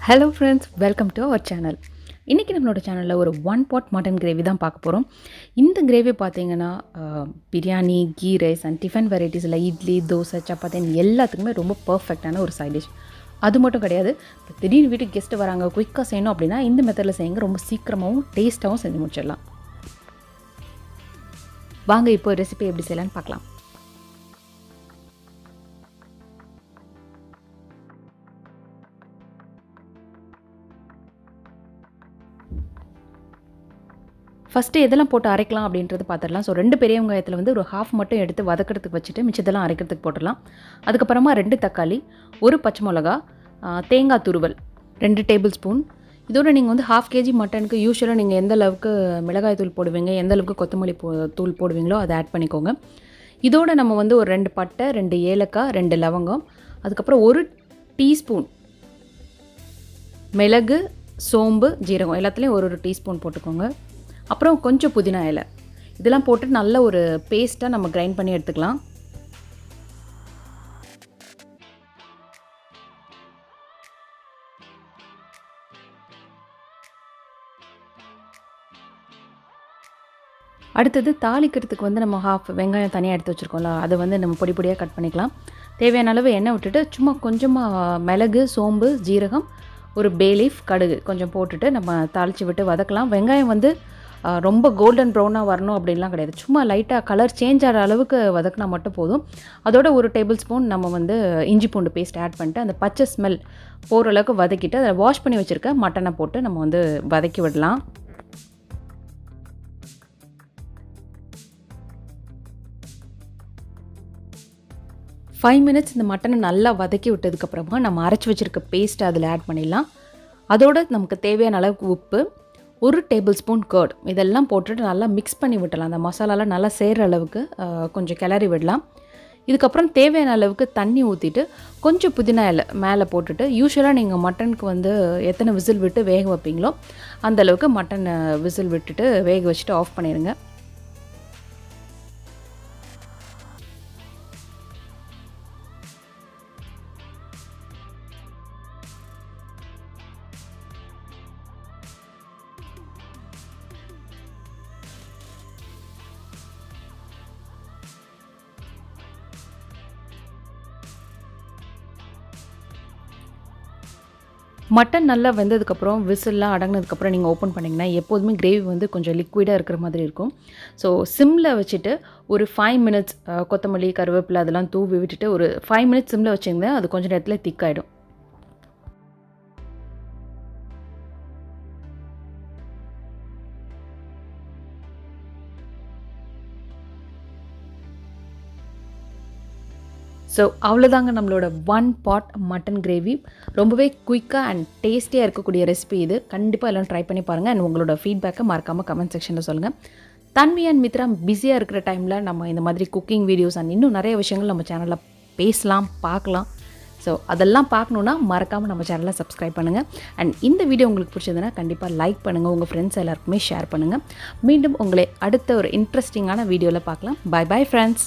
Hello friends, welcome to our channel. இன்றைக்கி நம்மளோட சேனலில் ஒரு 1 பாட் மட்டன் கிரேவி தான் பார்க்க போகிறோம். இந்த கிரேவி பார்த்தீங்கன்னா biryani, ghee rice and tiffin வெரைட்டிஸில் இட்லி, தோசை, சப்பாத்தி எல்லாத்துக்குமே ரொம்ப பர்ஃபெக்டான ஒரு சைட் டிஷ். அது மட்டும் கிடையாது, இப்போ திடீர்னு வீட்டுக்கு கெஸ்ட்டு வராங்க, குயிக்காக செய்யணும் அப்படின்னா இந்த மெத்தடில் செய்யுங்க. ரொம்ப சீக்கிரமாகவும் டேஸ்ட்டாகவும் செஞ்சு முடிச்சிடலாம். வாங்க இப்போ ரெசிபி எப்படி செய்யலான்னு பார்க்கலாம். ஃபஸ்ட்டு எதெல்லாம் போட்டு அரைக்கலாம் அப்படின்றது பார்த்துடலாம். ஸோ 2 பெரிய வெங்காயத்தில் வந்து ஒரு ஹாஃப் மட்டும் எடுத்து வதக்கிறதுக்கு வச்சுட்டு மிச்சத்தெல்லாம் அரைக்கிறதுக்கு போட்டுடலாம். அதுக்கப்புறமா 2 தக்காளி, 1 பச்சை மிளகா, தேங்காய் துருவல் 2 டேபிள் ஸ்பூன். இதோட நீங்கள் வந்து 1/2 kg மட்டனுக்கு யூஸ்வலாக நீங்கள் எந்த அளவுக்கு மிளகாய் தூள் போடுவீங்க, எந்த அளவுக்கு கொத்தமல்லி தூள் போடுவீங்களோ அதை ஆட் பண்ணிக்கோங்க. இதோட நம்ம வந்து ஒரு 2 பட்டை, 2 ஏலக்காய், 2 லவங்கம், அதுக்கப்புறம் 1 டீஸ்பூன் மிளகு, சோம்பு, ஜீரகம் எல்லாத்துலேயும் ஒரு டீஸ்பூன் போட்டுக்கோங்க. அப்புறம் கொஞ்சம் புதினா இலை, இதெல்லாம் போட்டு நல்ல ஒரு பேஸ்ட்டாக நம்ம கிரைண்ட் பண்ணி எடுத்துக்கலாம். அடுத்தது தாளிக்கிறதுக்கு வந்து நம்ம ஹாஃப் வெங்காயம் தனியாக எடுத்து வச்சுருக்கோம்ல, அதை வந்து நம்ம பொடி பொடியாக கட் பண்ணிக்கலாம். தேவையான அளவு எண்ணெய் விட்டுட்டு சும்மா கொஞ்சமாக மிளகு, சோம்பு, ஜீரகம், ஒரு பே லீஃப், கடுகு கொஞ்சம் போட்டுட்டு நம்ம தாளித்து விட்டு வதக்கலாம். வெங்காயம் வந்து ரொம்ப கோல்டன் ப்ரௌனாக வரணும் அப்படின்லாம் கிடையாது. சும்மா லைட்டாக கலர் சேஞ்ச் ஆகிற அளவுக்கு வதக்கினா மட்டும் போதும். அதோட 1 டேபிள் ஸ்பூன் நம்ம வந்து இஞ்சி பூண்டு பேஸ்ட் ஆட் பண்ணிட்டு அந்த பச்சை ஸ்மெல் போகிற அளவுக்கு வதக்கிட்டு அதை வாஷ் பண்ணி வச்சுருக்க மட்டனை போட்டு நம்ம வந்து வதக்கி விடலாம். ஃபைவ் மினிட்ஸ் இந்த மட்டனை நல்லா வதக்கி விட்டதுக்கப்புறமா நம்ம அரைச்சி வச்சுருக்க பேஸ்ட் அதில் ஆட் பண்ணிடலாம். அதோட நமக்கு தேவையான அளவுக்கு உப்பு, 1 டேபிள் ஸ்பூன் கர்ட், இதெல்லாம் போட்டுட்டு நல்லா மிக்ஸ் பண்ணி விட்டலாம். அந்த மசாலாலாம் நல்லா சேர்கிற அளவுக்கு கொஞ்சம் கிளறி விடலாம். இதுக்கப்புறம் தேவையான அளவுக்கு தண்ணி ஊற்றிட்டு கொஞ்சம் புதினா இலை மேலே போட்டுட்டு, யூஸ்வலாக நீங்கள் மட்டனுக்கு வந்து எத்தனை விசில் விட்டு வேக வைப்பீங்களோ அந்தளவுக்கு மட்டன் விசில் விட்டுட்டு வேக வச்சுட்டு ஆஃப் பண்ணிடுங்க. மட்டன் நல்லா வெந்ததுக்கப்புறம் விசில்லாம் அடங்கினதுக்கப்புறம் நீங்கள் ஓப்பன் பண்ணிங்கன்னா எப்போதுமே கிரேவி வந்து கொஞ்சம் லிக்விடாக இருக்கிற மாதிரி இருக்கும். ஸோ சிம்மில் வச்சுட்டு ஒரு 5 மினிட்ஸ் கொத்தமல்லி, கருவேப்பிலை அதெல்லாம் தூவி விட்டுட்டு ஒரு 5 மினிட்ஸ் சிம்மில் வச்சுருந்தேன். அது கொஞ்சம் நேரத்தில் திக்காயிடும். ஸோ அவ்வளோதாங்க நம்மளோட 1 பாட் மட்டன் கிரேவி. ரொம்பவே குயிக்காக அண்ட் டேஸ்டியாக இருக்கக்கூடிய ரெசிபி இது. கண்டிப்பாக எல்லாம் ட்ரை பண்ணி பாருங்கள். அண்ட் உங்களோட ஃபீட்பேக்கை மறக்காமல் கமெண்ட் செக்ஷனில் சொல்லுங்கள். தன்வி அண்ட் மித்ரா பிஸியாக இருக்கிற டைமில் நம்ம இந்த மாதிரி குக்கிங் வீடியோஸ் அண்ட் இன்னும் நிறைய விஷயங்கள் நம்ம சேனலில் பேசலாம், பார்க்கலாம். ஸோ அதெல்லாம் பார்க்கணுன்னா மறக்காமல் நம்ம சேனலை சப்ஸ்கிரைப் பண்ணுங்கள். அண்ட் இந்த வீடியோ உங்களுக்கு பிடிச்சதுன்னா கண்டிப்பாக லைக் பண்ணுங்கள், உங்கள் ஃப்ரெண்ட்ஸ் எல்லாருக்குமே ஷேர் பண்ணுங்கள். மீண்டும் உங்களை அடுத்த ஒரு இன்ட்ரெஸ்டிங்கான வீடியோவில் பார்க்கலாம். Bye bye friends.